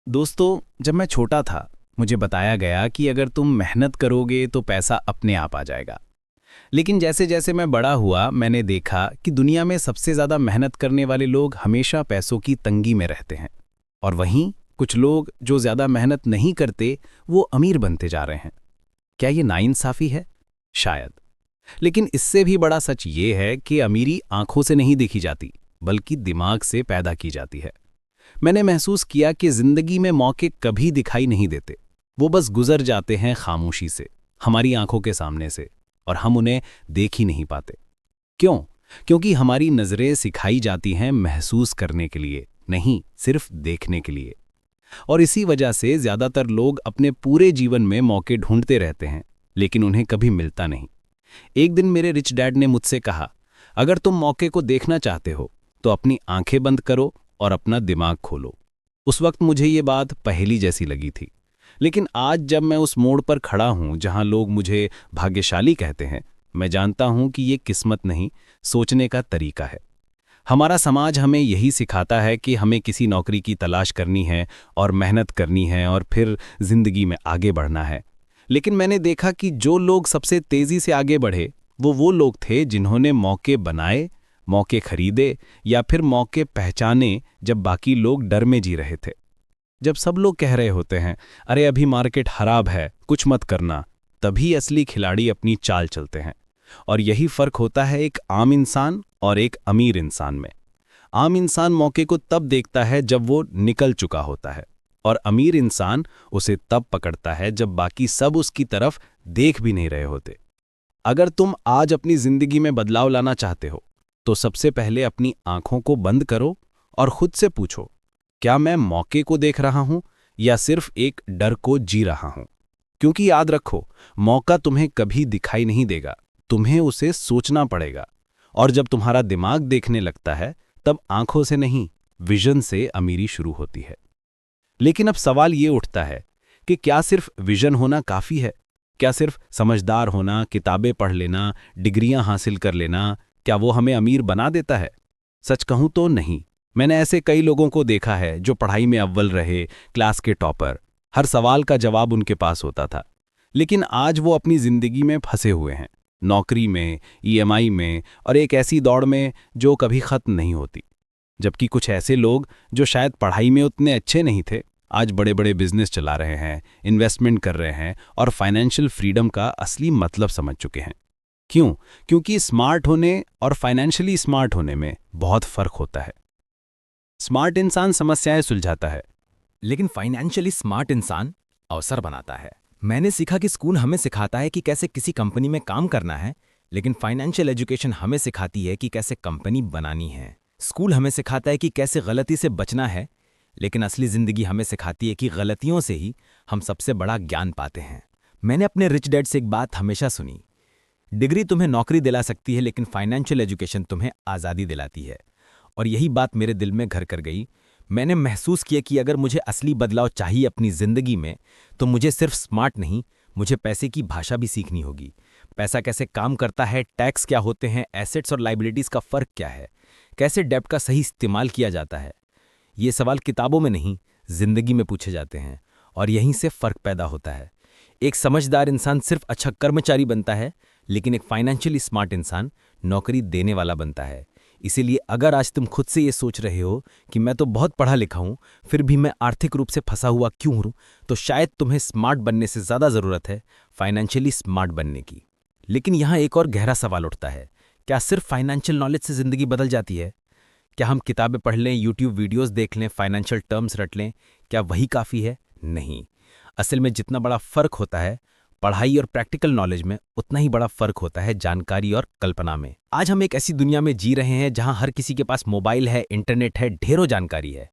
दोस्तों, जब मैं छोटा था मुझे बताया गया कि अगर तुम मेहनत करोगे तो पैसा अपने आप आ जाएगा। लेकिन जैसे जैसे मैं बड़ा हुआ मैंने देखा कि दुनिया में सबसे ज़्यादा मेहनत करने वाले लोग हमेशा पैसों की तंगी में रहते हैं। और वहीं कुछ लोग जो ज़्यादा मेहनत नहीं करते वो अमीर बनते जा रहे हैं। क्या ये नाइंसाफ़ी है? शायद। लेकिन इससे भी बड़ा सच ये है कि अमीरी आंखों से नहीं देखी जाती, बल्कि दिमाग से पैदा की जाती है। मैंने महसूस किया कि जिंदगी में मौके कभी दिखाई नहीं देते। वो बस गुजर जाते हैं खामोशी से, हमारी आंखों के सामने से, और हम उन्हें देख ही नहीं पाते। क्यों? क्योंकि हमारी नज़रें सिखाई जाती हैं महसूस करने के लिए, नहीं सिर्फ देखने के लिए। और इसी वजह से ज़्यादातर लोग अपने पूरे जीवन में मौके ढूंढते रहते हैं, लेकिन उन्हें कभी मिलता नहीं। एक दिन मेरे रिच डैड ने मुझसे कहा, अगर तुम मौके को देखना चाहते हो तो अपनी आंखें बंद करो और अपना दिमाग खोलो। उस वक्त मुझे ये बात पहेली जैसी लगी थी। लेकिन आज जब मैं उस मोड़ पर खड़ा हूं जहां लोग मुझे भाग्यशाली कहते हैं, मैं जानता हूं कि ये किस्मत नहीं, सोचने का तरीका है। हमारा समाज हमें यही सिखाता है कि हमें किसी नौकरी की तलाश करनी है और मेहनत करनी है और फिर जिंदगी में आगे बढ़ना है। लेकिन मैंने देखा कि जो लोग सबसे तेजी से आगे बढ़े वो लोग थे जिन्होंने मौके बनाए, मौके खरीदे या फिर मौके पहचाने जब बाकी लोग डर में जी रहे थे। जब सब लोग कह रहे होते हैं, अरे अभी मार्केट खराब है, कुछ मत करना, तभी असली खिलाड़ी अपनी चाल चलते हैं। और यही फर्क होता है एक आम इंसान और एक अमीर इंसान में। आम इंसान मौके को तब देखता है जब वो निकल चुका होता है, और अमीर इंसान उसे तब पकड़ता है जब बाकी सब उसकी तरफ देख भी नहीं रहे होते। अगर तुम आज अपनी जिंदगी में बदलाव लाना चाहते हो तो सबसे पहले अपनी आंखों को बंद करो और खुद से पूछो, क्या मैं मौके को देख रहा हूं या सिर्फ एक डर को जी रहा हूं? क्योंकि याद रखो, मौका तुम्हें कभी दिखाई नहीं देगा, तुम्हें उसे सोचना पड़ेगा। और जब तुम्हारा दिमाग देखने लगता है तब आंखों से नहीं, विजन से अमीरी शुरू होती है। लेकिन अब सवाल ये उठता है कि क्या सिर्फ विजन होना काफी है? क्या सिर्फ समझदार होना, किताबें पढ़ लेना, डिग्रियां हासिल कर लेना, क्या वो हमें अमीर बना देता है? सच कहूं तो नहीं। मैंने ऐसे कई लोगों को देखा है जो पढ़ाई में अव्वल रहे, क्लास के टॉपर, हर सवाल का जवाब उनके पास होता था। लेकिन आज वो अपनी जिंदगी में फंसे हुए हैं, नौकरी में, ईएमआई में, और एक ऐसी दौड़ में जो कभी खत्म नहीं होती। जबकि कुछ ऐसे लोग जो शायद पढ़ाई में उतने अच्छे नहीं थे, आज बड़े बड़े बिजनेस चला रहे हैं, इन्वेस्टमेंट कर रहे हैं और फाइनेंशियल फ्रीडम का असली मतलब समझ चुके हैं। क्यों? क्योंकि स्मार्ट होने और फाइनेंशियली स्मार्ट होने में बहुत फर्क होता है। स्मार्ट इंसान समस्याएं सुलझाता है, लेकिन फाइनेंशियली स्मार्ट इंसान अवसर बनाता है। मैंने सीखा कि स्कूल हमें सिखाता है कि कैसे किसी कंपनी में काम करना है, लेकिन फाइनेंशियल एजुकेशन हमें सिखाती है कि कैसे कंपनी बनानी है। स्कूल हमें सिखाता है कि कैसे गलती से बचना है, लेकिन असली जिंदगी हमें सिखाती है कि गलतियों से ही हम सबसे बड़ा ज्ञान पाते हैं। मैंने अपने रिच डैड से एक बात हमेशा सुनी, डिग्री तुम्हें नौकरी दिला सकती है, लेकिन फाइनेंशियल एजुकेशन तुम्हें आज़ादी दिलाती है। और यही बात मेरे दिल में घर कर गई। मैंने महसूस किया कि अगर मुझे असली बदलाव चाहिए अपनी ज़िंदगी में, तो मुझे सिर्फ स्मार्ट नहीं, मुझे पैसे की भाषा भी सीखनी होगी। पैसा कैसे काम करता है, टैक्स क्या होते हैं, एसेट्स और लाइबिलिटीज़ का फ़र्क क्या है, कैसे डेब्ट का सही इस्तेमाल किया जाता है। ये सवाल किताबों में नहीं, ज़िंदगी में पूछे जाते हैं, और यहीं से फ़र्क पैदा होता है। एक समझदार इंसान सिर्फ अच्छा कर्मचारी बनता है, लेकिन एक फाइनेंशियली स्मार्ट इंसान नौकरी देने वाला बनता है। इसीलिए अगर आज तुम खुद से ये सोच रहे हो कि मैं तो बहुत पढ़ा लिखा हूं, फिर भी मैं आर्थिक रूप से फंसा हुआ क्यों हूं, तो शायद तुम्हें स्मार्ट बनने से ज़्यादा ज़रूरत है फाइनेंशियली स्मार्ट बनने की। लेकिन यहाँ एक और गहरा सवाल उठता है, क्या सिर्फ फाइनेंशियल नॉलेज से ज़िंदगी बदल जाती है? क्या हम किताबें पढ़ लें, यूट्यूब वीडियोज़ देख लें, फाइनेंशियल टर्म्स रट लें, क्या वही काफ़ी है? नहीं। असल में जितना बड़ा फ़र्क होता है पढ़ाई और प्रैक्टिकल नॉलेज में, उतना ही बड़ा फर्क होता है जानकारी और कल्पना में। आज हम एक ऐसी दुनिया में जी रहे हैं जहां हर किसी के पास मोबाइल है, इंटरनेट है, ढेरों जानकारी है,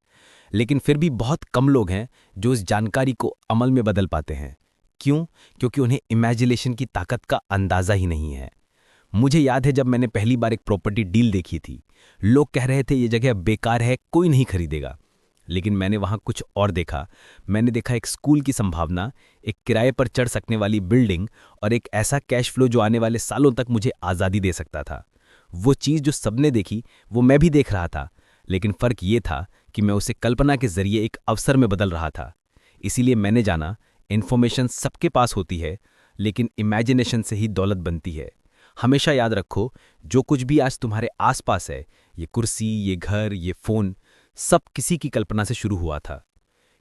लेकिन फिर भी बहुत कम लोग हैं जो इस जानकारी को अमल में बदल पाते हैं। क्यों? क्योंकि उन्हें इमेजिनेशन की ताकत का अंदाजा ही नहीं है। मुझे याद है जब मैंने पहली बार एक प्रॉपर्टी डील देखी थी, लोग कह रहे थे ये जगह बेकार है, कोई नहीं खरीदेगा। लेकिन मैंने वहां कुछ और देखा। मैंने देखा एक स्कूल की संभावना, एक किराए पर चढ़ सकने वाली बिल्डिंग और एक ऐसा कैश फ्लो जो आने वाले सालों तक मुझे आज़ादी दे सकता था। वो चीज़ जो सबने देखी वो मैं भी देख रहा था, लेकिन फ़र्क ये था कि मैं उसे कल्पना के जरिए एक अवसर में बदल रहा था। इसीलिए मैंने जाना, इन्फॉर्मेशन सबके पास होती है, लेकिन इमेजिनेशन से ही दौलत बनती है। हमेशा याद रखो, जो कुछ भी आज तुम्हारे आसपास है, ये कुर्सी, ये घर, ये फोन, सब किसी की कल्पना से शुरू हुआ था।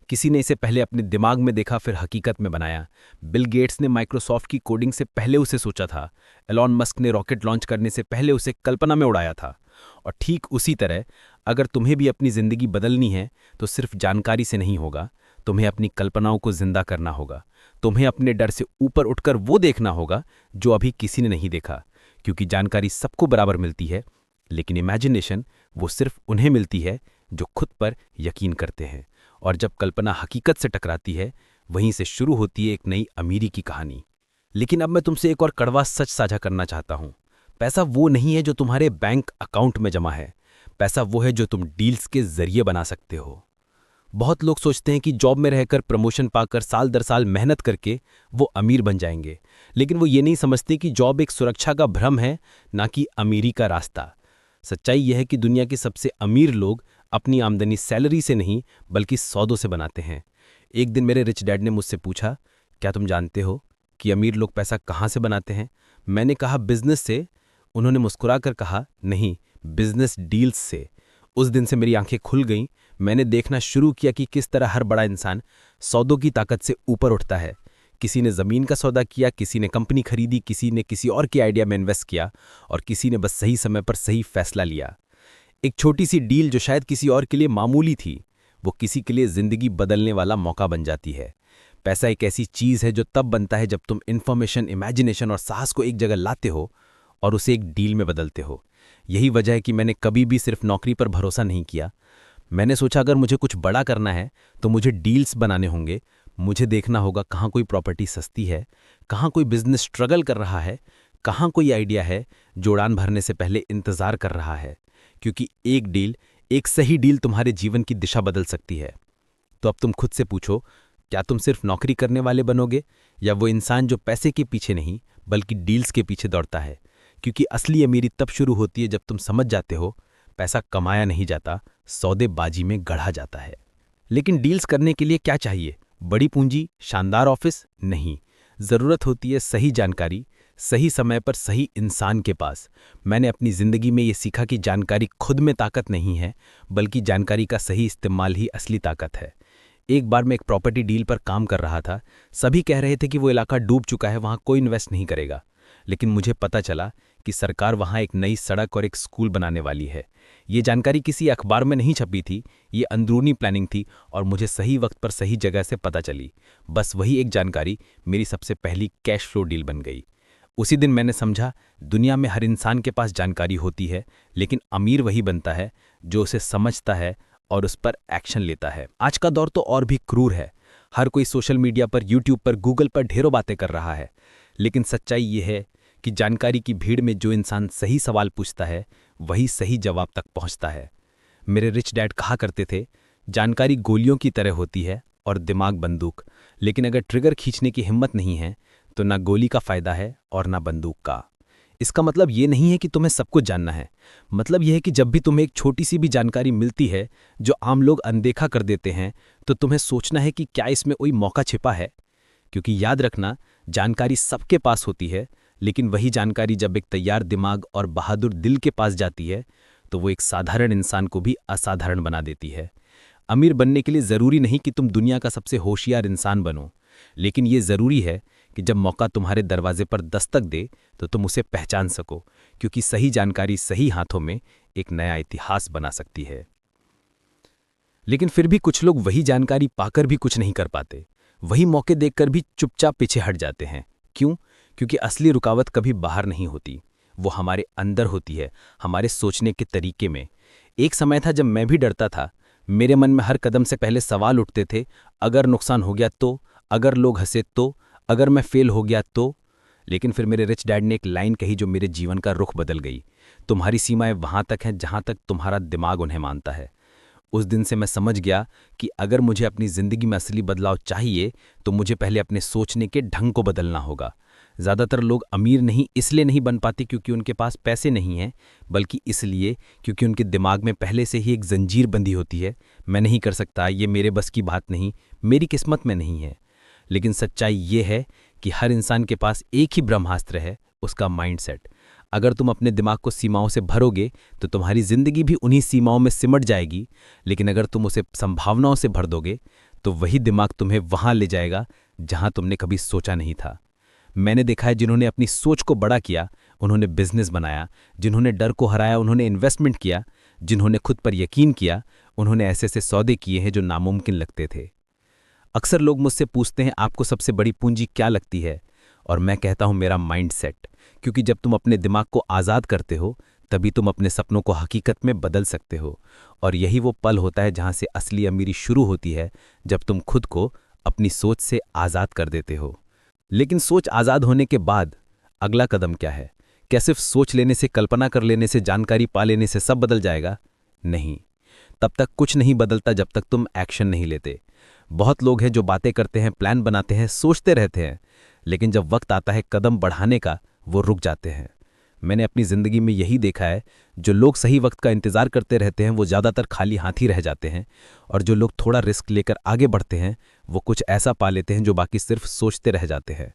किसी ने इसे पहले अपने दिमाग में देखा, फिर हकीकत में बनाया। बिल गेट्स ने माइक्रोसॉफ्ट की कोडिंग से पहले उसे सोचा था। एलॉन मस्क ने रॉकेट लॉन्च करने से पहले उसे कल्पना में उड़ाया था। और ठीक उसी तरह, अगर तुम्हें भी अपनी जिंदगी बदलनी है तो सिर्फ जानकारी से नहीं होगा, तुम्हें अपनी कल्पनाओं को जिंदा करना होगा। तुम्हें अपने डर से ऊपर उठकर वो देखना होगा जो अभी किसी ने नहीं देखा, क्योंकि जानकारी सबको बराबर मिलती है, लेकिन इमेजिनेशन वो सिर्फ उन्हें मिलती है जो खुद पर यकीन करते हैं। और जब कल्पना हकीकत से टकराती है, वहीं से शुरू होती है एक नई अमीरी की कहानी। लेकिन अब मैं तुमसे एक और कड़वा सच साझा करना चाहता हूं। पैसा वो नहीं है जो तुम्हारे बैंक अकाउंट में जमा है, पैसा वो है जो तुम डील्स के जरिए बना सकते हो। बहुत लोग सोचते हैं कि जॉब में रहकर, प्रमोशन पाकर, साल दर साल मेहनत करके वो अमीर बन जाएंगे, लेकिन वो ये नहीं समझते कि जॉब एक सुरक्षा का भ्रम है, ना कि अमीरी का रास्ता। सच्चाई यह है कि दुनिया के सबसे अमीर लोग अपनी आमदनी सैलरी से नहीं बल्कि सौदों से बनाते हैं। एक दिन मेरे रिच डैड ने मुझसे पूछा, क्या तुम जानते हो कि अमीर लोग पैसा कहाँ से बनाते हैं? मैंने कहा, बिजनेस से। उन्होंने मुस्कुराकर कहा, नहीं, बिजनेस डील्स से। उस दिन से मेरी आंखें खुल गईं। मैंने देखना शुरू किया कि किस तरह हर बड़ा इंसान सौदों की ताकत से ऊपर उठता है। किसी ने ज़मीन का सौदा किया, किसी ने कंपनी खरीदी, किसी ने किसी और के आइडिया में इन्वेस्ट किया, और किसी ने बस सही समय पर सही फैसला लिया। एक छोटी सी डील जो शायद किसी और के लिए मामूली थी, वो किसी के लिए ज़िंदगी बदलने वाला मौका बन जाती है। पैसा एक ऐसी चीज़ है जो तब बनता है जब तुम इन्फॉर्मेशन, इमेजिनेशन और साहस को एक जगह लाते हो और उसे एक डील में बदलते हो। यही वजह है कि मैंने कभी भी सिर्फ नौकरी पर भरोसा नहीं किया। मैंने सोचा, अगर मुझे कुछ बड़ा करना है तो मुझे डील्स बनाने होंगे। मुझे देखना होगा कहाँ कोई प्रॉपर्टी सस्ती है, कहाँ कोई बिजनेस स्ट्रगल कर रहा है, कहाँ कोई आइडिया है जो उड़ान भरने से पहले इंतजार कर रहा है। क्योंकि एक डील, एक सही डील तुम्हारे जीवन की दिशा बदल सकती है। तो अब तुम खुद से पूछो, क्या तुम सिर्फ नौकरी करने वाले बनोगे, या वो इंसान जो पैसे के पीछे नहीं बल्कि डील्स के पीछे दौड़ता है? क्योंकि असली अमीरी तब शुरू होती है जब तुम समझ जाते हो, पैसा कमाया नहीं जाता, सौदेबाजी में गढ़ा जाता है। लेकिन डील्स करने के लिए क्या चाहिए? बड़ी पूंजी, शानदार ऑफिस? नहीं। जरूरत होती है सही जानकारी, सही समय पर सही इंसान के पास। मैंने अपनी जिंदगी में ये सीखा कि जानकारी खुद में ताकत नहीं है, बल्कि जानकारी का सही इस्तेमाल ही असली ताकत है। एक बार मैं एक प्रॉपर्टी डील पर काम कर रहा था। सभी कह रहे थे कि वो इलाका डूब चुका है, वहां कोई इन्वेस्ट नहीं करेगा। लेकिन मुझे पता चला कि सरकार वहां एक नई सड़क और एक स्कूल बनाने वाली है। ये जानकारी किसी अखबार में नहीं छपी थी, ये अंदरूनी प्लानिंग थी, और मुझे सही वक्त पर सही जगह से पता चली। बस वही एक जानकारी मेरी सबसे पहली कैश फ्लो डील बन गई। उसी दिन मैंने समझा, दुनिया में हर इंसान के पास जानकारी होती है, लेकिन अमीर वही बनता है जो उसे समझता है और उस पर एक्शन लेता है। आज का दौर तो और भी क्रूर है। हर कोई सोशल मीडिया पर, यूट्यूब पर, गूगल पर ढेरों बातें कर रहा है, लेकिन सच्चाई ये है कि जानकारी की भीड़ में जो इंसान सही सवाल पूछता है, वही सही जवाब तक पहुंचता है। मेरे रिच डैड कहा करते थे, जानकारी गोलियों की तरह होती है और दिमाग बंदूक, लेकिन अगर ट्रिगर खींचने की हिम्मत नहीं है तो ना गोली का फायदा है और ना बंदूक का। इसका मतलब ये नहीं है कि तुम्हें सब कुछ जानना है। मतलब यह है कि जब भी तुम्हें एक छोटी सी भी जानकारी मिलती है जो आम लोग अनदेखा कर देते हैं, तो तुम्हें सोचना है कि क्या इसमें कोई मौका छिपा है। क्योंकि याद रखना, जानकारी सबके पास होती है, लेकिन वही जानकारी जब एक तैयार दिमाग और बहादुर दिल के पास जाती है, तो वो एक साधारण इंसान को भी असाधारण बना देती है। अमीर बनने के लिए ज़रूरी नहीं कि तुम दुनिया का सबसे होशियार इंसान बनो, लेकिन ये ज़रूरी है कि जब मौका तुम्हारे दरवाजे पर दस्तक दे तो तुम उसे पहचान सको, क्योंकि सही जानकारी सही हाथों में एक नया इतिहास बना सकती है। लेकिन फिर भी कुछ लोग वही जानकारी पाकर भी कुछ नहीं कर पाते, वही मौके देखकर भी चुपचाप पीछे हट जाते हैं। क्यों? क्योंकि असली रुकावट कभी बाहर नहीं होती, वो हमारे अंदर होती है, हमारे सोचने के तरीके में। एक समय था जब मैं भी डरता था। मेरे मन में हर कदम से पहले सवाल उठते थे, अगर नुकसान हो गया तो, अगर लोग हंसे तो, अगर मैं फेल हो गया तो। लेकिन फिर मेरे रिच डैड ने एक लाइन कही जो मेरे जीवन का रुख बदल गई, तुम्हारी सीमाएं वहां तक हैं जहां तक तुम्हारा दिमाग उन्हें मानता है। उस दिन से मैं समझ गया कि अगर मुझे अपनी जिंदगी में असली बदलाव चाहिए तो मुझे पहले अपने सोचने के ढंग को बदलना होगा। ज़्यादातर लोग अमीर नहीं इसलिए नहीं बन पाते क्योंकि उनके पास पैसे नहीं हैं, बल्कि इसलिए क्योंकि उनके दिमाग में पहले से ही एक जंजीर बंधी होती है। मैं नहीं कर सकता, ये मेरे बस की बात नहीं, मेरी किस्मत में नहीं है। लेकिन सच्चाई ये है कि हर इंसान के पास एक ही ब्रह्मास्त्र है, उसका माइंडसेट। अगर तुम अपने दिमाग को सीमाओं से भरोगे तो तुम्हारी ज़िंदगी भी उन्हीं सीमाओं में सिमट जाएगी, लेकिन अगर तुम उसे संभावनाओं से भर दोगे तो वही दिमाग तुम्हें वहां ले जाएगा जहां तुमने कभी सोचा नहीं था। मैंने देखा है जिन्होंने अपनी सोच को बड़ा किया उन्होंने बिजनेस बनाया, जिन्होंने डर को हराया उन्होंने इन्वेस्टमेंट किया, जिन्होंने खुद पर यकीन किया उन्होंने ऐसे ऐसे सौदे किए हैं जो नामुमकिन लगते थे। अक्सर लोग मुझसे पूछते हैं आपको सबसे बड़ी पूंजी क्या लगती है, और मैं कहता हूं मेरा माइंडसेट, क्योंकि जब तुम अपने दिमाग को आज़ाद करते हो तभी तुम अपने सपनों को हकीकत में बदल सकते हो। और यही वो पल होता है जहां से असली अमीरी शुरू होती है, जब तुम खुद को अपनी सोच से आज़ाद कर देते हो। लेकिन सोच आज़ाद होने के बाद अगला कदम क्या है? क्या सिर्फ सोच लेने से, कल्पना कर लेने से, जानकारी पा लेने से सब बदल जाएगा? नहीं, तब तक कुछ नहीं बदलता जब तक तुम एक्शन नहीं लेते। बहुत लोग हैं जो बातें करते हैं, प्लान बनाते हैं, सोचते रहते हैं, लेकिन जब वक्त आता है कदम बढ़ाने का वो रुक जाते हैं। मैंने अपनी ज़िंदगी में यही देखा है, जो लोग सही वक्त का इंतज़ार करते रहते हैं वो ज़्यादातर खाली हाथ ही रह जाते हैं, और जो लोग थोड़ा रिस्क लेकर आगे बढ़ते हैं वो कुछ ऐसा पा लेते हैं जो बाकी सिर्फ सोचते रह जाते हैं।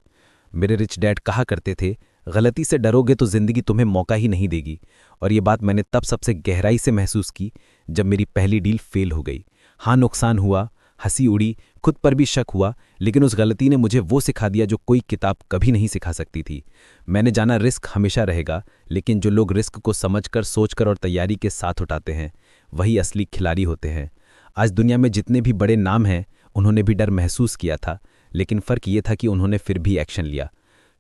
मेरे रिच डैड कहा करते थे, गलती से डरोगे तो ज़िंदगी तुम्हें मौका ही नहीं देगी। और ये बात मैंने तब सबसे गहराई से महसूस की जब मेरी पहली डील फेल हो गई। हाँ, नुकसान हुआ, हंसी उड़ी, खुद पर भी शक हुआ, लेकिन उस गलती ने मुझे वो सिखा दिया जो कोई किताब कभी नहीं सिखा सकती थी। मैंने जाना रिस्क हमेशा रहेगा, लेकिन जो लोग रिस्क को समझकर, सोचकर और तैयारी के साथ उठाते हैं वही असली खिलाड़ी होते हैं। आज दुनिया में जितने भी बड़े नाम हैं उन्होंने भी डर महसूस किया था, लेकिन फ़र्क ये था कि उन्होंने फिर भी एक्शन लिया।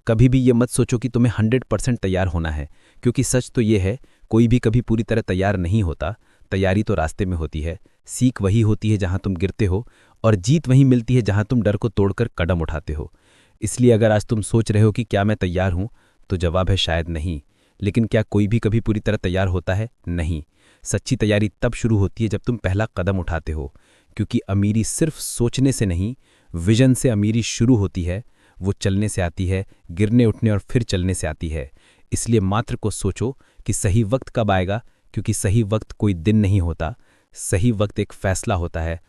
कभी भी ये मत सोचो कि तुम्हें 100% तैयार होना है, क्योंकि सच तो ये है कोई भी कभी पूरी तरह तैयार नहीं होता। तैयारी तो रास्ते में होती है। सीख वही होती है जहां तुम गिरते हो, और जीत वही मिलती है जहां तुम डर को तोड़कर कदम उठाते हो। इसलिए अगर आज तुम सोच रहे हो कि क्या मैं तैयार हूं, तो जवाब है शायद नहीं। लेकिन क्या कोई भी कभी पूरी तरह तैयार होता है? नहीं। सच्ची तैयारी तब शुरू होती है जब तुम पहला कदम उठाते हो, क्योंकि अमीरी सिर्फ सोचने से नहीं, विजन से अमीरी शुरू होती है। वो चलने से आती है, गिरने उठने और फिर चलने से आती है। इसलिए मात्र को सोचो कि सही वक्त कब आएगा, क्योंकि सही वक्त कोई दिन नहीं होता, सही वक्त एक फैसला होता है,